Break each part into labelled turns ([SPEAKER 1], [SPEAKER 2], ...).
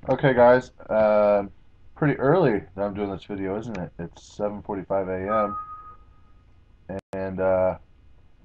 [SPEAKER 1] Okay, guys. Pretty early that I'm doing this video, isn't it? It's 7:45 a.m. and I'm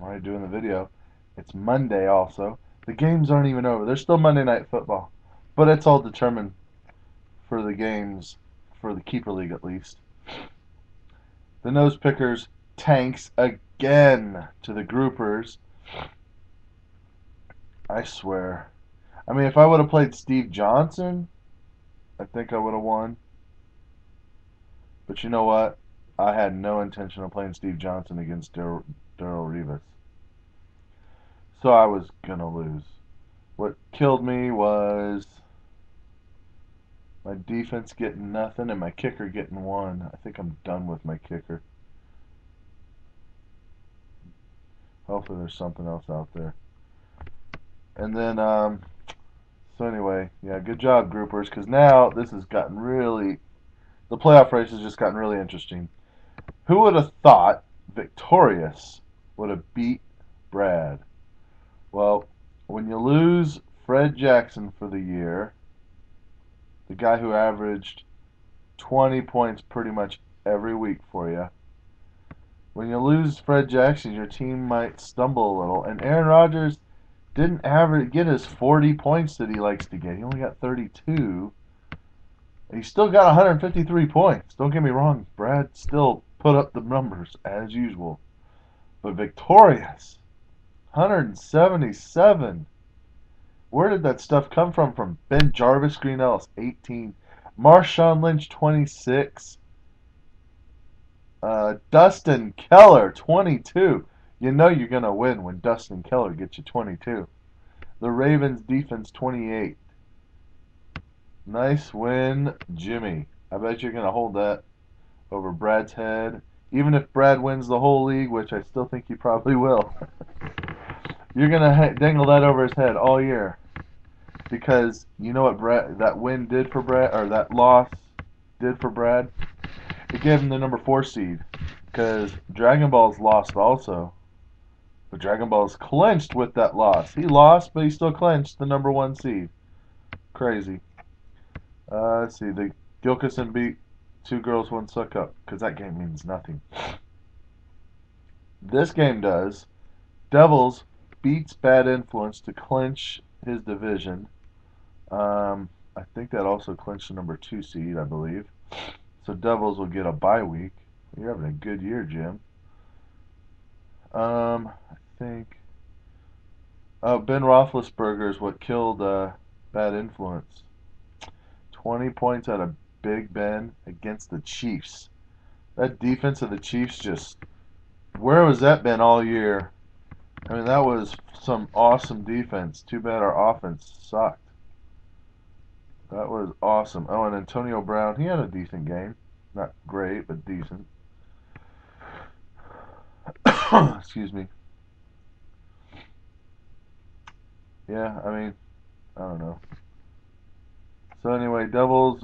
[SPEAKER 1] already doing the video. It's Monday also. The games aren't even over. There's still Monday Night Football, but it's all determined for the games for the keeper league at least. The nose pickers tanks again to the groupers. I swear. I mean, if I would have played Steve Johnson, I think I would have won. But you know what? I had no intention of playing Steve Johnson against Darrell Rivas. So I was going to lose. What killed me was my defense getting nothing and my kicker getting one. I think I'm done with my kicker. Hopefully there's something else out there. And then, so anyway, yeah, good job, groupers, because now this has gotten really, the playoff race has just gotten really interesting. Who would have thought Victorious would have beat Brad? Well, when you lose Fred Jackson for the year, the guy who averaged 20 points pretty much every week for you, when you lose Fred Jackson, your team might stumble a little. And Aaron Rodgers didn't average get his 40 points that he likes to get. He only got 32. He still got 153 points. Don't get me wrong, Brad still put up the numbers as usual. But Victorious, 177. Where did that stuff come from? From Ben Jarvis, Green Ellis, 18. Marshawn Lynch, 26. Dustin Keller, 22. You know you're going to win when Dustin Keller gets you 22. The Ravens defense, 28. Nice win, Jimmy. I bet you're going to hold that over Brad's head. Even if Brad wins the whole league, which I still think he probably will, you're going to dangle that over his head all year. Because you know what that win did for Brad, or that loss did for Brad? It gave him the number 4 seed. Because Dragon Ball's lost also. But Dragon Ball's clinched with that loss. He lost, but he still clinched the number 1 seed. Crazy. Let's see. The Gilkison beat Two Girls One Suck Up. Because that game means nothing. This game does. Devils beats Bad Influence to clinch his division. I think that also clinched the number 2 seed, I believe. So Devils will get a bye week. You're having a good year, Jim. I think. Oh, Ben Roethlisberger is what killed Bad Influence. 20 points out of Big Ben against the Chiefs. That defense of the Chiefs just. Where was that been all year? I mean, that was some awesome defense. Too bad our offense sucked. That was awesome. Oh, and Antonio Brown, he had a decent game. Not great, but decent. Excuse me. Yeah, I mean, I don't know. So anyway, Devils,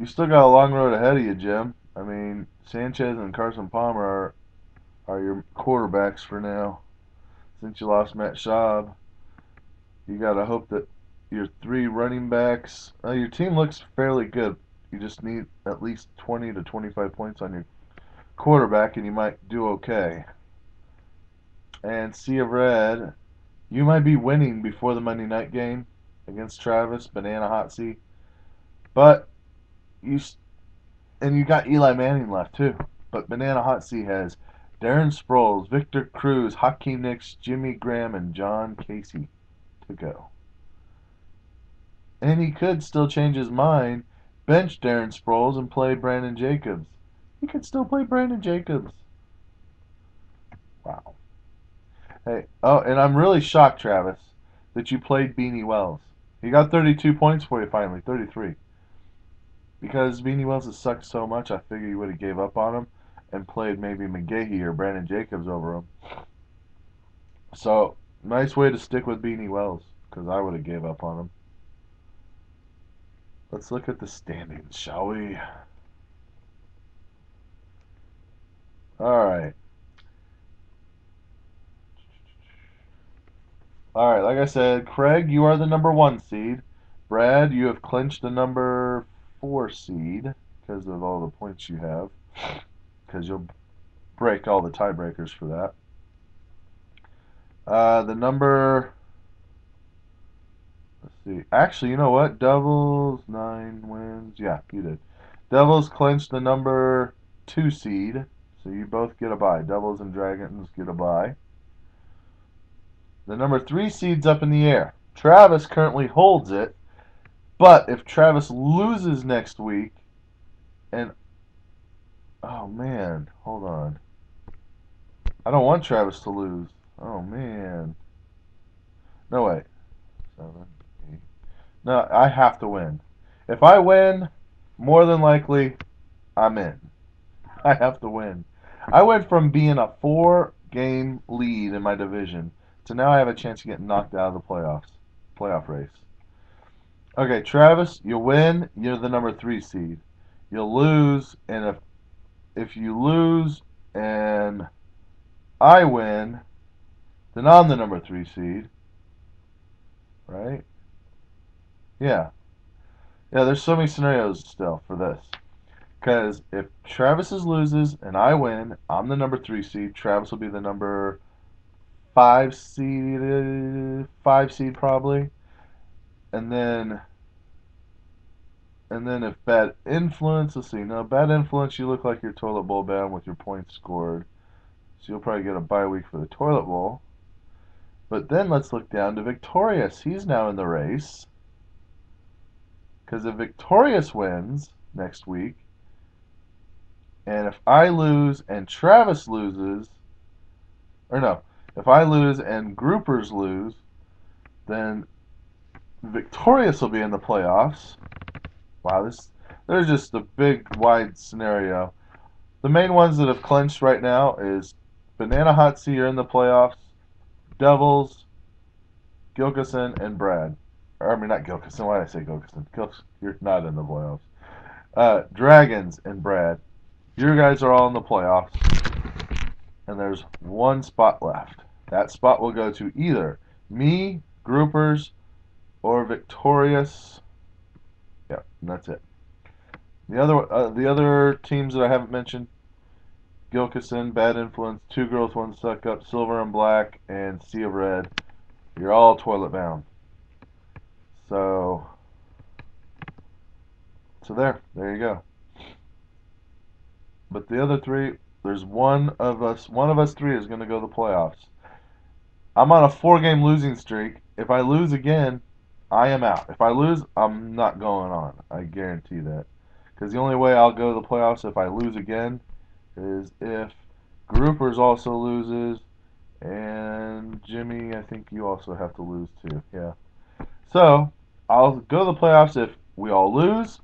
[SPEAKER 1] you still got a long road ahead of you, Jim. I mean, Sanchez and Carson Palmer are your quarterbacks for now. Since you lost Matt Schaub, you got to hope that your 3 running backs, your team looks fairly good. You just need at least 20 to 25 points on your quarterback, and you might do okay. And Sea of Red, you might be winning before the Monday night game against Travis, Banana Hot Sea, but you and you got Eli Manning left too. But Banana Hot Sea has Darren Sproles, Victor Cruz, Hakeem Nicks, Jimmy Graham, and John Casey to go. And he could still change his mind, bench Darren Sproles, and play Brandon Jacobs. He could still play Brandon Jacobs. Wow. Hey, oh, and I'm really shocked, Travis, that you played Beanie Wells. He got 32 points for you finally, 33. Because Beanie Wells has sucked so much, I figured you would have gave up on him and played maybe McGahee or Brandon Jacobs over him. So, nice way to stick with Beanie Wells, because I would have gave up on him. Let's look at the standings, shall we? All right. All right, like I said, Craig, you are the number 1 seed. Brad, you have clinched the number 4 seed because of all the points you have, because you'll break all the tiebreakers for that. The number, let's see. Actually, you know what? Devils 9 wins. Yeah, you did. Devils clinched the number 2 seed, so you both get a bye. Devils and Dragons get a bye. The number 3 seed's up in the air. Travis currently holds it, but if Travis loses next week, and oh man, hold on. I don't want Travis to lose. Oh man. No wait. 7, 8. No, I have to win. If I win, more than likely, I'm in. I have to win. I went from being a 4 game lead in my division to now I have a chance of getting knocked out of the playoff race. Okay, Travis, you win. You're the number 3 seed. You'll lose, and if you lose and I win, then I'm the number 3 seed, right? Yeah, yeah. There's so many scenarios still for this. Because if Travis loses and I win, I'm the number 3 seed. Travis will be the number 5 seed probably, and then if bad influence, let's see. No, bad influence. You look like you're toilet bowl bound with your points scored, so you'll probably get a bye week for the toilet bowl. But then let's look down to Victorious. He's now in the race because if Victorious wins next week, and if I lose and Travis loses, or no, if I lose and Groupers lose, then Victorious will be in the playoffs. Wow, there's just a big wide scenario. The main ones that have clinched right now is Banana Hot Sea are in the playoffs, Devils, Gilkison, and Brad. Or, I mean, not Gilkison. Why did I say Gilkison? You're not in the playoffs. Dragons and Brad. You guys are all in the playoffs, and there's one spot left. That spot will go to either me, Groupers, or Victorious. Yep, and that's it. The other teams that I haven't mentioned: Gilkison, Bad Influence, Two Girls, One Suck Up, Silver and Black, and Sea of Red. You're all toilet bound. So, there you go. But the other three, there's one of us. One of us three is going to go to the playoffs. I'm on a 4 game losing streak. If I lose again, I am out. If I lose, I'm not going on. I guarantee that. Because the only way I'll go to the playoffs if I lose again is if Groupers also loses, and Jimmy, I think you also have to lose too. Yeah. So I'll go to the playoffs if we all lose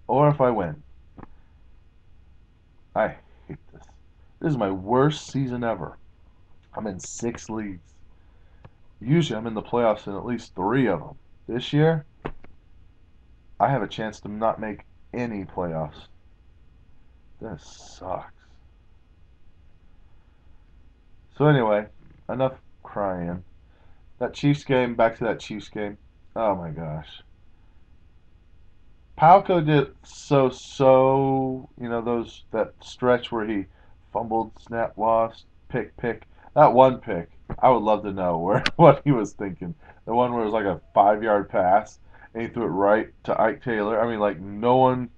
[SPEAKER 1] or if I win. I hate this. This is my worst season ever. I'm in 6 leagues. Usually I'm in the playoffs in at least 3 of them. This year, I have a chance to not make any playoffs. This sucks. So anyway, enough crying. That Chiefs game, back to that Chiefs game. Oh my gosh. Palco did so, that stretch where he fumbled, snap, lost, pick. That one pick, I would love to know where what he was thinking. The one where it was like a 5 yard pass and he threw it right to Ike Taylor. I mean, like no one,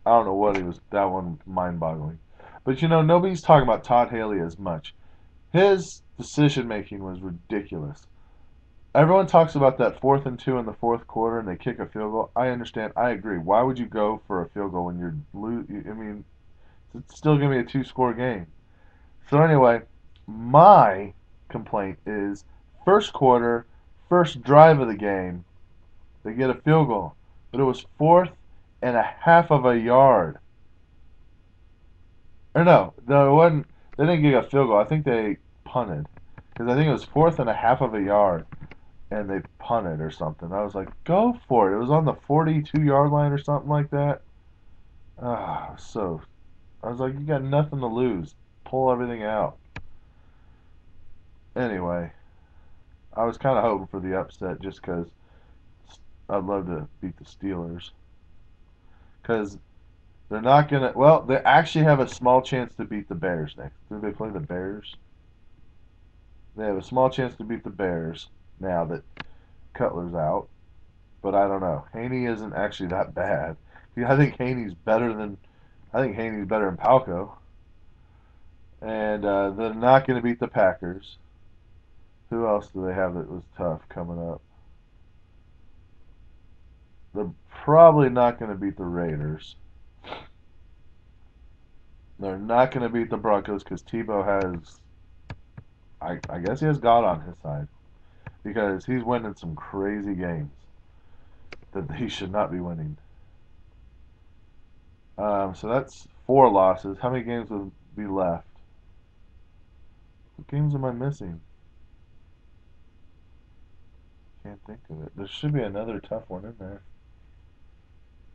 [SPEAKER 1] I don't know what he was. That one mind boggling. But nobody's talking about Todd Haley as much. His decision making was ridiculous. Everyone talks about that 4th and 2 in the fourth quarter, and they kick a field goal. I understand. I agree. Why would you go for a field goal when you're I mean, it's still gonna be a 2 score game. So anyway, my complaint is first quarter, first drive of the game, they get a field goal, but it was fourth and a half of a yard. Or no, it wasn't. They didn't get a field goal. I think they punted because I think it was fourth and a half of a yard and they punted or something. I was like, go for it. It was on the 42-yard line or something like that. So I was like, you got nothing to lose. Pull everything out. Anyway, I was kind of hoping for the upset just because I'd love to beat the Steelers. Because they're not gonna. Well, they actually have a small chance to beat the Bears next. Do they play the Bears? They have a small chance to beat the Bears now that Cutler's out. But I don't know. Haney isn't actually that bad. I think Haney's better than. I think Haney's better than Palco. And they're not going to beat the Packers. Who else do they have that was tough coming up? They're probably not going to beat the Raiders. They're not going to beat the Broncos because Tebow has. I guess he has God on his side because he's winning some crazy games that he should not be winning. So that's 4 losses. How many games would be left? What games am I missing? Can't think of it. There should be another tough one in there.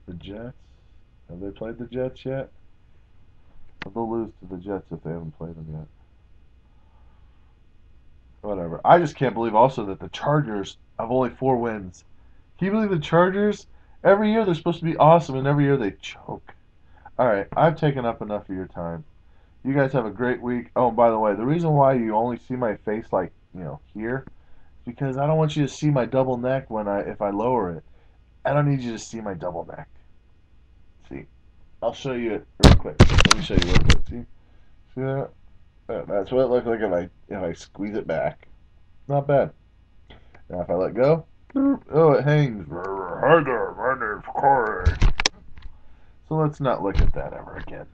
[SPEAKER 1] The Jets. Have they played the Jets yet? They'll lose to the Jets if they haven't played them yet. Whatever. I just can't believe also that the Chargers have only 4 wins. Can you believe the Chargers? Every year they're supposed to be awesome, and every year they choke. All right, I've taken up enough of your time. You guys have a great week. Oh, and by the way, the reason why you only see my face like here is because I don't want you to see my double neck when I if I lower it. I don't need you to see my double neck. See, I'll show you it real quick. Let me show you real quick. See that? That's what it looks like if I squeeze it back. Not bad. Now if I let go, oh, it hangs. Hi there, my name's Corey. So let's not look at that ever again.